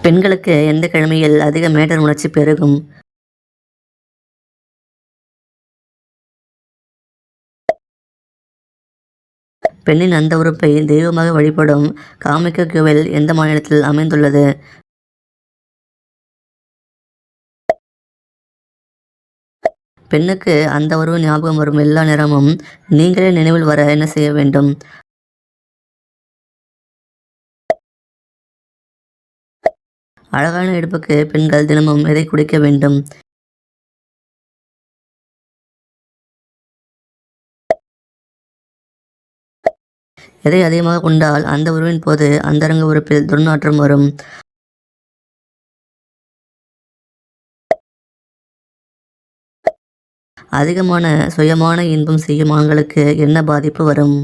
பெண்களுக்கு எந்த கிழமையில் அதிக மேட்டர் உணர்ச்சி பெருகும்? பெண்ணின் அந்த உறுப்பை தெய்வமாக வழிபடும் காமிக்க கோவில் எந்த மாநிலத்தில் அமைந்துள்ளது? பெண்ணுக்கு அந்த உறவு ஞாபகம் வரும் எல்லா நேரமும் நீங்களே நினைவில் வர என்ன செய்ய வேண்டும்? அழகான இடுப்புக்கு பெண்கள் தினமும் எதை குடிக்க வேண்டும்? எதை அதிகமாக உண்டால் அந்த உறவின் போது அந்தரங்க உறுப்பில் துர்நாற்றம் வரும்? அதிகமான சுயமான இன்பம் செய்யும் ஆண்களுக்கு என்ன பாதிப்பு வரும்?